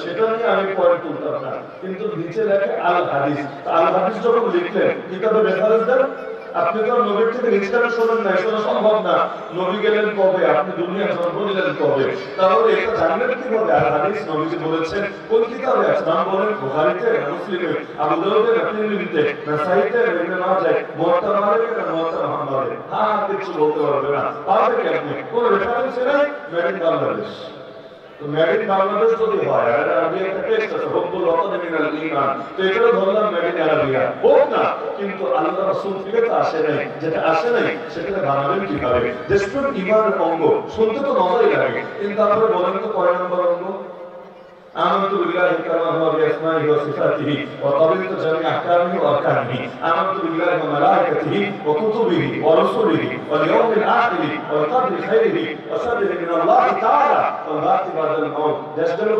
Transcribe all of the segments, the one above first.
সেটা নিয়ে আমি পয়েন্ট তুলতাম না, কিন্তু নিচে লেখে আল হাদিস। আল হাদিস যখন লিখলেন কিতাবে রেফারেন্স দেন। আপনি তো নবীর থেকে রিসকারে শোনেন না, শোনা সম্ভব না। নবী গেলেন কবে, আপনি দুনিয়া জন্ম নিলেন কবে, তাহলে এটা জানলেন কিভাবে? আর হাদিস নবীজি বলেছেন কোন কিতাবে আছে? নাম বলেন, বুখারীতে, মুসলিমে, আবু দাউদে, তিরমিজিতে, নাসাঈতে, ইবনে মাজাহ, মুওয়াত্তা মালিকে না মুওয়াত্তা মুহাম্মাদে? হ্যাঁ, কিছু বলতে পারবে না। পারবে কেমনে? কোন রেফারেন্স নেই। Made in Bangladesh. তো মেড ইন বাংলাদেশ যদি হয়, আর আরবি একটা টেক্সট আছে, হুব্বুল ওয়াতানি মিনাল ঈমান, তো এটাও ধরলাম মেড ইন আরবিয়া হোক না, কিন্তু আল্লাহ রাসূল থেকে তো আসে নাই। যেটা আসে নাই সেটাকে বানাবেন কিভাবে? দেশপ্রেম ঈমানের অঙ্গ, শুনতে তো মজাই লাগে, কিন্তু আপনারা বলেন তো কয় নম্বর অঙ্গ? آمنت بالله كما هو بأسمائه وصفاته وقبلت جميع أحكامه وأركانه آمنت بالله وملائكته وكتبه ورسله واليوم الآخر والقدر خيره وشره من الله تعالى والبعث بعد الموت. দেশগুলো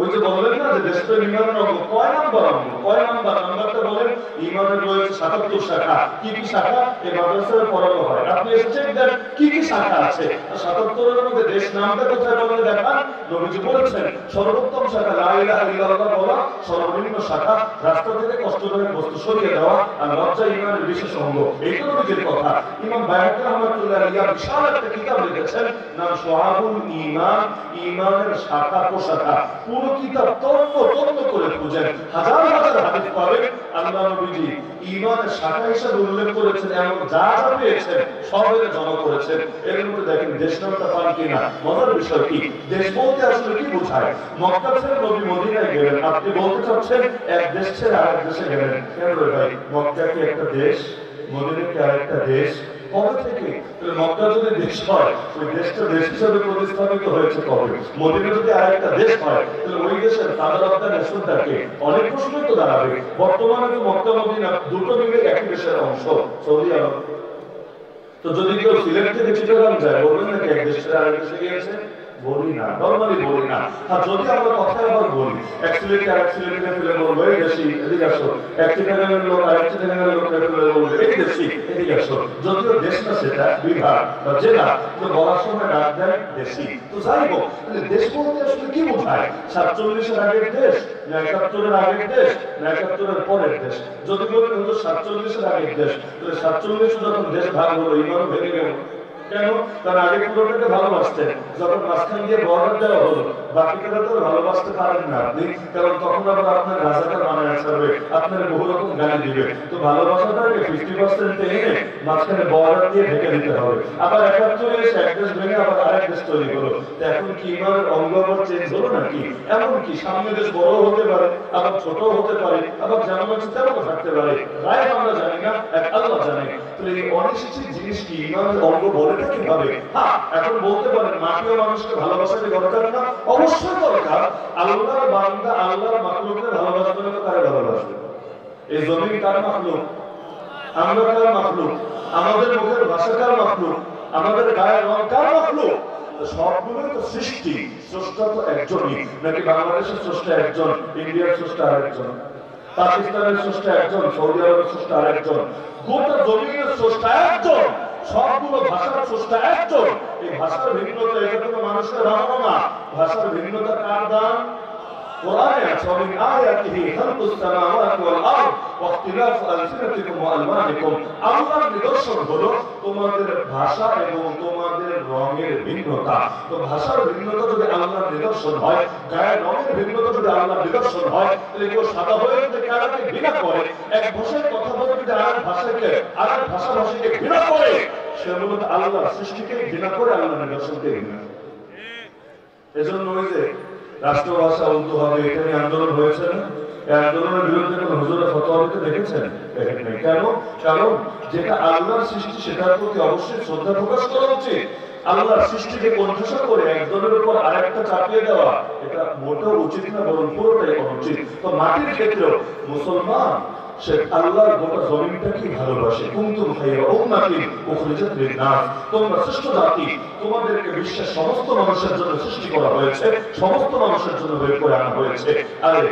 ওই যে বললেন না যে দেশপ্রেম ঈমানের অঙ্গ, কয় নাম্বার অঙ্গ? কয় নাম্বার? নাম্বারটা বলেন। ঈমানের রয়েছে ৭৭ শাখা। কি কি শাখা? এই মাদ্রাসায় পড়ানো হয়, আপনি চেক দেন কি কি শাখা আছে। ৭৭ এর মধ্যে দেশ নামটা কোথায় বলে দেখান। নবীজি বলেছেন সর্বোত্তম শাখা লা ইলাহা ইল্লাল্লাহ বলা, সর্বনিম্ন শাখা রাস্তা থেকে কষ্টদায়ক বস্তু সরিয়ে দেওয়া, আর লজ্জা ঈমানের বিশেষ অঙ্গ। এইটা নবীজির কথা। ইমাম বায়হাকী রাহমাতুল্লাহ আলাইহি বিশাল একটা কিতাব লিখেছেন, নাম শুআবুল ঈমান, ঈমানের শাখা প্রশাখা। পুরো কিতাব তন্ন করে খুঁজেন, হাজার হাজার হাদিস পাবেন। আল্লাহ নবীজি ঈমানের শাখা হিসেবে উল্লেখ করেছেন, এমন যা যা পেয়েছেন সব এর জমা করেছেন। এর মধ্যে দেখেন দেশ নামটা পান কিনা। মজার বিষয় কি, দেশ বলতে আসলে কি বোঝায়? মক্কা ছেড়ে নবী মদিনায় গেলেন, আপনি বলতে চাচ্ছেন এক দেশ ছেড়ে আরেক দেশে গেলেন। কেন রে ভাই? মক্কা কি একটা দেশ? মদিনা কি আরেকটা দেশ? কবে থেকে? মক্কা যদি দেশ হয়, ওই দেশটা দেশ হিসাবে প্রতিস্থাপিত হয়েছে কবে? মদিনা যদি আরেকটা দেশ হয়, তাহলে ওই দেশের সাধারণতা নেশনটাকে অনেক প্রশ্নই তো দাঁড়াবে। বর্তমানে তো মক্কা মদিনা দুটো মিলে একই দেশের অংশ, সৌদি আরব। তো যদি কেউ সিলেট থেকে চিটাগাং যায়, বলবেন নাকি এক দেশ থেকে আরেক দেশে গিয়েছে? বলি না, নরমালি বলি না। আর যদি আমরা কথায় আবার বলি, এক সিলেটে আরেক সিলেটে ফেলে বলবো এই দেশি, এদিকে আসো। এক চিটাগাংয়ের লোক আরেক চিটাগাংয়ের লোককে ফেলে বলবে এই দেশি, এদিকে আসো। যদিও দেশ না, সেটা বিভাগ বা জেলা, তো বলার সময় ডাক দেয় দেশি। তো যাই হোক, দেশ বলতে আসলে কি বোঝায়? 47-এর আগের দেশ না 71-এর আগের দেশ না 71-এর পরের দেশ? যদি বলেন হতো 47-এর আগের দেশ, তাহলে 47 যখন দেশ ভাগ হলো, ঈমানও ভেঙে গেল। কেন? কারণ আগে পুরোটাকে ভালোবাসতেন, যখন মাঝখান দিয়ে বর্ডার দেওয়া হলো বাকিটা তো ভালোবাসতে পারেন না আপনি, কারণ তখন আবার আপনার রাজাকার বানায় ছাড়বে, আপনার বহু রকম গালি দিবে। তো ভালোবাসাটাকে 50% এনে মাঝখানে বর্ডার দিয়ে ঢেকে দিতে হবে। আবার 71-এ এসে এক দেশ ভেঙে আবার আরেক দেশ তৈরি হলো। এখন কি ঈমানের অঙ্গ আবার চেঞ্জ হলো নাকি? এমনকি সামনে দেশ বড় হতে পারে, আবার ছোট হতে পারে, আবার যেমন আছে তেমনও থাকতে পারে। রায় আমরা জানি না, এক আল্লাহ জানে। তো এই অনিশ্চিত জিনিস কি ঈমানের অঙ্গ বলে কিভাবে? হ্যাঁ, এখন বলতে পারেন মাটিও মানুষকে ভালোবাসাতে দরকার না? অবশ্যই দরকার। আল্লাহর বান্দা আল্লাহর মাখলুককে ভালোবাসবে না তো কারে ভালোবাসবে? এই জমিন কার মাখলুক? আমরা কার মাখলুক? আমাদের মুখের ভাষা কার মাখলুক? আমাদের গায়ের রং কার মাখলুক? সবগুলো তো সৃষ্টি। স্রষ্টা তো একজনই। নাকি বাংলাদেশের স্রষ্টা একজন, ইন্ডিয়ার স্রষ্টা আরেকজন, পাকিস্তানের স্রষ্টা একজন, সৌদি আরবের স্রষ্টা আরেকজন, গোটা জমিনের স্রষ্টা একজন, সবগুলো ভাষার স্রষ্টা একজন। এই ভাষার ভিন্নতা এটা কোনো মানুষের বানানো না। ভাষার ভিন্নতা কার দান? কোরআনে আছে, ওয়া মিন আয়াতিহি খালকুস সামাওয়াতি ওয়াল আরদ ওয়া ইখতিলাফু আলসিনাতিকুম ওয়া আলওয়ানিকুম। আল্লাহর নিদর্শন হলো তোমাদের ভাষা এবং তোমাদের রঙের ভিন্নতা। তো ভাষার ভিন্নতা যদি আল্লাহর নিদর্শন হয়, গায়ের রঙের ভিন্নতা যদি আল্লাহর নিদর্শন হয়, তাহলে কেউ সাদা হয়ে যদি কারাকে ঘৃণা করে, এক ভাষায় কথা বলে যদি আরেক ভাষাকে, আরেক ভাষাভাষীকে ঘৃণা করে, সে মূলত আল্লাহর সৃষ্টিকে ঘৃণা করে, আল্লাহর নিদর্শনকে ঘৃণা করে। এজন্য ওই যে রাষ্ট্রভাষা উর্দু হবে, এটা নিয়ে আন্দোলন হয়েছে না? এই আন্দোলনের বিরুদ্ধে কোন হুজুরের ফতোয়া দিতে দেখেছেন? দেখেন নাই। কেন? কারণ যেটা আল্লাহর সৃষ্টি সেটার প্রতি অবশ্যই শ্রদ্ধা প্রকাশ করা উচিত। আল্লাহর সৃষ্টিকে কোণঠাসা করে একজনের উপর আরেকটা চাপিয়ে দেওয়া, এটা মোটেও উচিত না, বরং পুরোটাই অনুচিত। তো মাটির ক্ষেত্রেও মুসলমান সে আল্লাহর গোটা জমিনটাকে ভালোবাসে। কুনতুম খায়রা উম্মাতিন উখরিজাত লিন-নাস, তোমরা শ্রেষ্ঠ জাতি, তোমাদেরকে বিশ্বের সমস্ত মানুষের জন্য সৃষ্টি করা হয়েছে, সমস্ত মানুষের জন্য বের করে আনা হয়েছে। আরে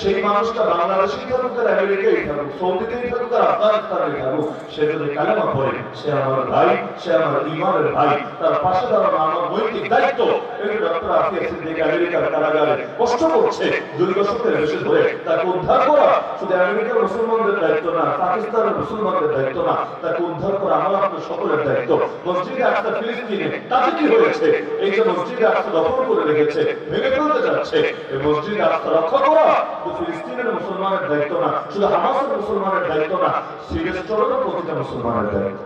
সেই মানুষটা বাংলাদেশেই থাকুক আর আমেরিকায় থাকুক, সৌদিতেই থাকুক আর আফগানিস্তানে থাকুক, সে যদি কালেমা পড়ে সে আমার ভাই, সে আমার ঈমানের ভাই, তার পাশে দাঁড়ানো আমার নৈতিক দায়িত্ব। এই ডক্টর আফিয়া সিদ্দিক আমেরিকার কারাগারে কষ্ট করছে 2 দশকের বেশি ধরে, তাকে উদ্ধার করা শুধু আমেরিকার মুসলমানদের দায়িত্ব না, পাকিস্তানের মুসলমানদের দায়িত্ব না, তাকে উদ্ধার করা আমার আপনার সকলের দায়িত্ব। মসজিদে আকসা ফিলিস্তিনে তাতে কি হয়েছে? এই যে মসজিদে আকসা দখল করে রেখেছে, ভেঙে ফেলতে যাচ্ছে, এই মসজিদে আকসা রক্ষা করা শুধু ফিলিস্তিনের মুসলমানের দায়িত্ব না, শুধু হামাসের মুসলমানের দায়িত্ব না, সিরিয়ার প্রতিটা মুসলমানের দায়িত্ব।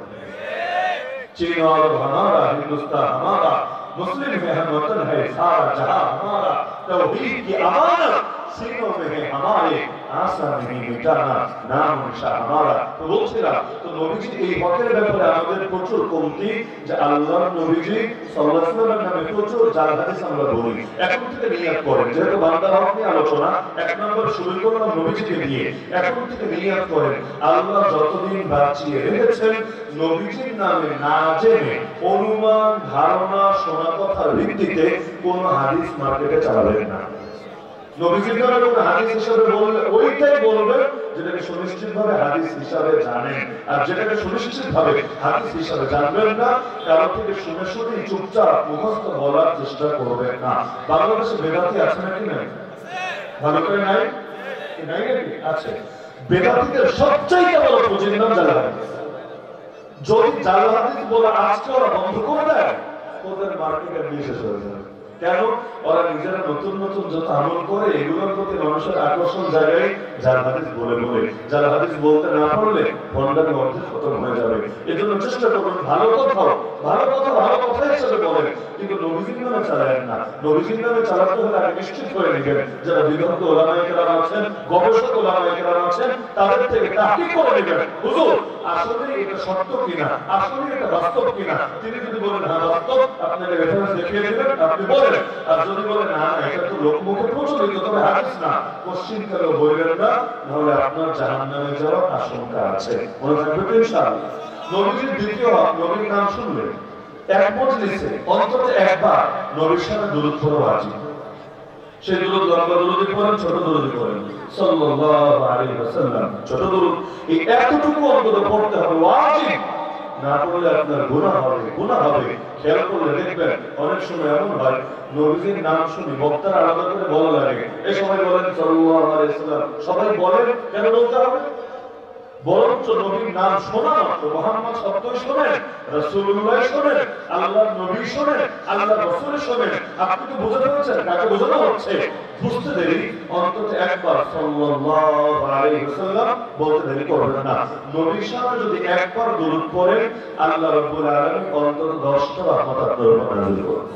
चीन और हमारा, हिंदुस्तान हमारा, मुस्लिम है हम वतन है सारा जहां हमारा, तौहीद की अमानत सीनों में है हमारे, आशा नहीं मिटाना नाम निशा हमारा। तो বলছিলাম তো নবীজি এই হকের ব্যাপারে আমাদের প্রচুর কমতি, যে আল্লাহর নবীজি সাল্লাল্লাহু আলাইহি ওয়াসাল্লামের নামে প্রচুর জাল হাদিস আমরা বলি। এখন থেকে নিয়ত করেন, যেহেতু বান্দার হক নিয়ে আলোচনা, 1 নম্বর শুরু করলাম নবীজিকে দিয়ে, এখন থেকে নিয়ত করেন আল্লাহ যতদিন বাঁচিয়ে রেখেছেন নবীজির নামে না জেনে অনুমান ধারণা শোনা কথার ভিত্তিতে কোন হাদিস মার্কেটে চালাবেন না। নবীজির নামে কোন হাদিস হিসাবে বললে ওইটাই বলবেন যেটাকে সুনিশ্চিতভাবে হাদিস হিসাবে জানেন, আর যেটাকে সুনিশ্চিতভাবে হাদিস হিসাবে জানবেন না কারো থেকে শুনে শুনে চুপচাপ মুখস্থ বলার চেষ্টা করবেন না। বাংলাদেশে বেদাতি আছে নাকি নাই? ভালো করে নাই? নাই নাকি? আছে। বেদাতিদের সবচাইতে বড় পুঁজির নাম জাল হাদিস। যদি জাল হাদিস বলা আজকে ওরা বন্ধ করে দেয়, ওদের মার্কেটের বিশেষ হয়ে যাবে। কেন? ওরা নিজেরা নতুন নতুন যত আমল করে এগুলোর প্রতি মানুষের আকর্ষণ জায়গায় জাল হাদিস বলে বলে, জাল হাদিস বলতে না পারলে ভণ্ডামি অর্ধেক খতম হয়ে যাবে। এজন্য চেষ্টা করুন ভালো কথাও ভালো কথা হিসেবে বলেন, কিন্তু নবীজির নামে চালাবেন না। নবীজির নামে চালাতে হলে আগে নিশ্চিত করে নেবেন যারা বিদগ্ধ ওলামায়ে কেরাম আছেন, গবেষক ওলামায়ে কেরাম আছেন, তাদের থেকে তাহকিক করে নেবেন হুজুর আসলে এটা সত্য কিনা, আসলে এটা বাস্তব কিনা। তিনি যদি বলেন হ্যাঁ বাস্তব, আপনাকে রেফারেন্স দেখিয়ে দিবেন, আপনি বলেন। আর যদি বলেন না এটা তো লোকমুখে প্রচলিত তবে হাদিস না, কোশ্চিন কারো বলবেন না, নাহলে আপনার জাহান্নামে যাওয়ার আশঙ্কা আছে। মনে থাকবে ইনশাআল্লাহ। নবীজির দ্বিতীয় হক, নবীর নাম শুনলে এক মজলিসে অন্তত একবার নবীর সাথে দুরূদ পড়া ওয়াজিব। সেই দুরূদ লম্বা দুরূদ পড়েন, ছোট দুরূদ পড়েন, সাল্লাল্লাহু আলাইহি ওয়াসাল্লাম। ছোট দুরূদ এই এতটুকু অন্তত পড়তে হবে, ওয়াজিব। না পড়লে আপনার গুনাহ হবে। খেয়াল করলে দেখবেন অনেক সময় এমন হয় নবীজির নাম শুনি বক্তার আলাদা করে বলা লাগে, এই সবাই বলেন সাল্লাল্লাহু আলাইহি ওয়াসাল্লাম, সবাই বলেন, কেন বলতে হবে? বরঞ্চ নবীর নাম শোনা মাত্র মুহাম্মদ শব্দই শোনেন, রাসূলুল্লাহ শোনেন, আল্লাহর নবী শোনেন, আল্লাহর রাসূল শোনেন, আপনি তো বুঝতে পারছেন কাকে বোঝানো হচ্ছে? বুঝতে দেরি অন্তত একবার সাল্লাল্লাহু আলাইহি ওয়াসাল্লাম বলতে দেরি করবেন না। নবীর সামনে যদি একবার দুরূদ পড়েন আল্লাহ রাব্বুল আলামিন অন্তত 10টা রহমত আপনার উপর নাযিল করবেন।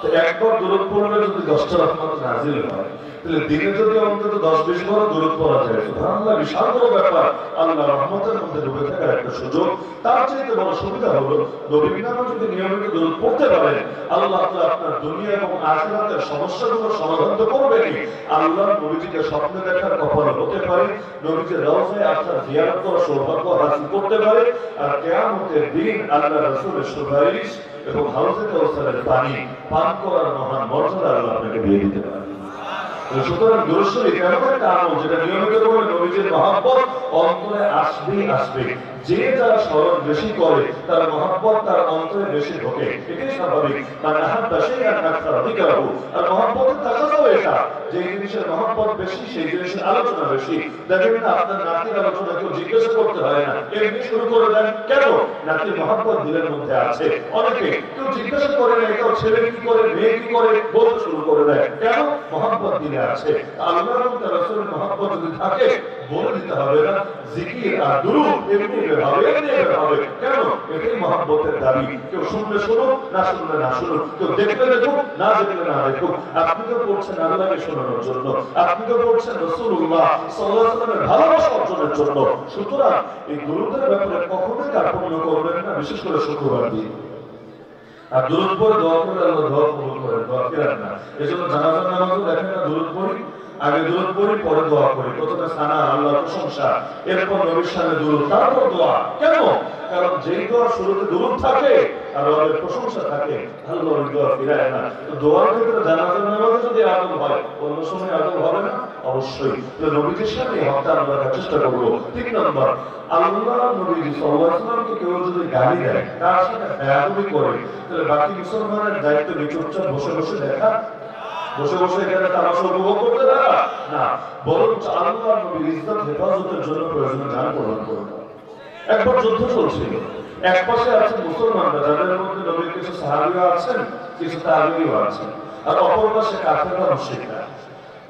তো একবার দুরূদ পড়লে যদি 10টা রহমত নাযিল হয়, তাহলে দিনে যদি অন্তত 10-20 বার দুরূদ পড়া যায়, সুবহানাল্লাহ, বিশাল বড় ব্যাপার। আল্লাহ রহমতের মধ্যে ডুবে থাকার একটা সুযোগ। তার চাইতে বড় সুবিধা হলো নবীর নামে যদি নিয়মিত দুরূদ পড়তে পারেন, আল্লাহ তাআলা আপনার দুনিয়া এবং আখিরাতের সমস্যাগুলোর সমাধান তো করবেনই, আল্লাহ নবীজিকে স্বপ্নে দেখার কপাল হতে পারে, নবীজির রওজায় আসার জিয়ারত করার সৌভাগ্য হাসিল করতে পারে, আর কিয়ামতের দিন আল্লাহ রাসূলের সুপারিশ এবং হাউজে কাউসারের পানি পান করার মহান মর্যাদা আল্লাহ আপনাকে দিয়ে দিতে পারে। সুতরাং দুরূদ শরীফ এমন একটা আমল যেটা নিয়মিত করে নবীজির মহব্বত অন্তরে আসবে। যে যারা স্মরণ বেশি করে তার মহব্বত তার অন্তরে বেশি ঢোকে, এটাই স্বাভাবিক। মান আহাব্বা শাইআন আকসারা যিকরাহু, আর মহব্বতের তাকাযাও এটা, যে জিনিসের মহব্বত বেশি সেই জিনিসের আলোচনা বেশি। দেখেন না আপনার নাতির আলোচনা কেউ জিজ্ঞাসা করতে হয় না, এমনি শুরু করে দেন, কেন? নাতির মহব্বত দিলের মধ্যে আছে। অনেকে কেউ জিজ্ঞাসা করে না এটা ছেলে কি করে মেয়ে কি করে বলতে শুরু করে দেয়, কেন? মহব্বত দিলে আছে। আল্লাহ এবং তার রাসূলের মহব্বত যদি থাকে বলে দিতে হবে না, জিকির আর দুরূদ এমনি হবে। কেন? এটাই মহব্বতের দাবি। কেউ শুনলে শুনুক, না শুনলে না শুনুক, কেউ দেখলে দেখুক, না দেখলে না দেখুক। আপনি তো পড়ছেন আল্লাহকে শোনানোর জন্য, আপনি তো পড়ছেন রাসূলুল্লাহ সাল্লাল্লাহু আলাইহি ওয়াসাল্লামের ভালোবাসা অর্জনের জন্য। সুতরাং এই দুরূদের ব্যাপারে কখনোই কার্পণ্য করবেন না, বিশেষ করে শুক্রবার দিন। আর দুরূদ পড়ে দোয়া করে আল্লাহ দোয়া কবুল করেন, দোয়া ফেরান না। এজন্য জানাজার নামাজও দেখেন না, দুরূদ পড়ি, আগে দুরূদ পড়ি পরে দোয়া করি। প্রথমে সানা আল্লাহর প্রশংসা, এরপর নবীর সামনে দুরূদ, তারপর দোয়া। কেন? কারণ যেই দোয়ার শুরুতে দুরূদ থাকে আর রবের প্রশংসা থাকে, আল্লাহ ওই দোয়া ফিরায় না। তো দোয়ার ক্ষেত্রে জানাজার নামাজে যদি আদব হয়, অন্য সময় আদব হবে না? অবশ্যই। নবীজির সাথে হত্যা আমরা রাখার চেষ্টা করবো। ৩ নম্বর, আল্লাহ নবীজি সাল্লাল্লাহু আলাইহি ওয়াসাল্লামকে কেউ যদি গালি দেয়, তার সাথে বেয়াদবি করে, তাহলে বাকি মুসলমানের দায়িত্ব কি চুপচাপ বসে বসে দেখা, বসে বসে এখানে তামাশা উপভোগ করতে থাকা? না, বরং আল্লাহ নবীর ইজ্জত হেফাজতের জন্য প্রয়োজনে জান প্রদান করবে। একবার যুদ্ধ চলছিল, এক পাশে আছেন মুসলমানরা, যাদের মধ্যে নবীর কিছু সাহাবীও আছেন, কিছু তাবেঈও আছেন, আর অপর পাশে কাফেররা মুশরিকরা।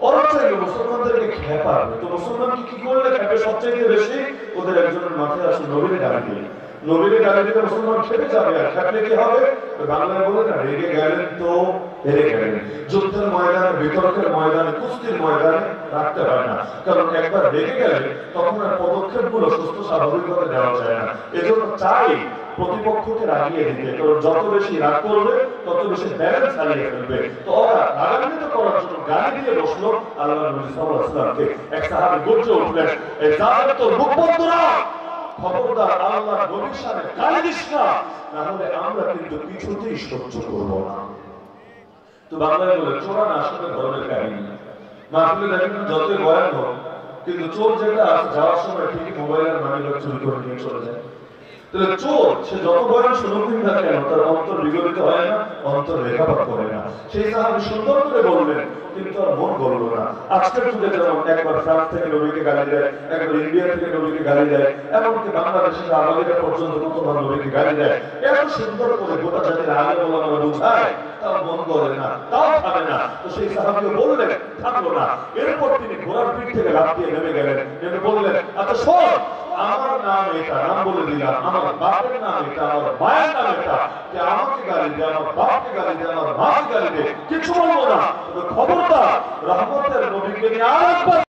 ওরা চাইলে মুসলমানদেরকে খেপাবে, তো মুসলমানকে কি করলে খেপে সবচেয়ে বেশি? ওদের একজনের মাথায় আসে নবীর গালি দিয়ে। নবীর গালি দিলে মুসলমান খেপে যাবে, আর খেপলে কি হবে? বাংলায় বলে না, রেগে গেলেন তো হেরে গেলেন। যুদ্ধের ময়দানে, বিতর্কের ময়দানে, কুস্তির ময়দানে রাখতে হয় না, কারণ একবার রেগে গেলে তখন আর পদক্ষেপগুলো সুস্থ স্বাভাবিকভাবে দেওয়া যায় না। এজন্য চাই প্রতিপক্ষকে রাগিয়ে দিতে, কারণ যত বেশি রাগ করবে তত বেশি ব্যালেন্স হারিয়ে ফেলবে। তো ওরা রাগান্বিত করার জন্য গালি দিয়ে বসলো আল্লাহ নবী সাল্লাল্লাহু আলাইহি ওয়াসাল্লামকে। এক সাহাবী গর্জে উঠলেন, এই জালেম তোর মুখ বন্ধ রাখ, খবরদার আল্লাহর নবীর সামনে গালি দিস না, না হলে আমরা কিন্তু কিছুতেই সহ্য করব না। তো বাংলায় বলে চোরা না আসলে ধর্মের কাহিনী। মাহফিলে দেখেন যতই বয়ান হোক, কিন্তু চোর যেটা যাওয়ার সময় ঠিকই মোবাইলের মানিব্যাগ চুরি করে নিয়ে চলে যায়। তাহলে চোর সে যত বয়ান শুনুক না কেন, তার অন্তর বিগলিত হয় না, অন্তর রেখাপাত করে না। সেই সাহাবী সুন্দর করে বললেন, কিন্তু আর মন গলল না। আজকের যুগে যেমন একবার ফ্রান্স থেকে নবীকে গালি দেয়, একবার ইন্ডিয়া থেকে নবীকে গালি দেয়, এমনকি বাংলাদেশের আবাদিরা পর্যন্ত কতবার নবীকে গালি দেয়। এত সুন্দর করে গোটা জাতির আগে বলা বুঝায়, তাও মন গলে না, তাও থামে না। তো সেই সাহাবীকে বললেন, থাকলো না। এরপর তিনি ঘোড়ার পিঠ থেকে লাফ দিয়ে নেমে গেলেন, নেমে বললেন, আচ্ছা শোন, আমার নাম এটা, নাম বলে দিলাম, আমার বাপের নাম এটা, আমার মায়ের নাম এটা, যে আমাকে গালি দে, আমার বাপকে গালি দে, আমার মাকে গালি দে, কিছু বলবো না, তবে খবরদার রহমতের নবীকে নিয়ে আরেকবার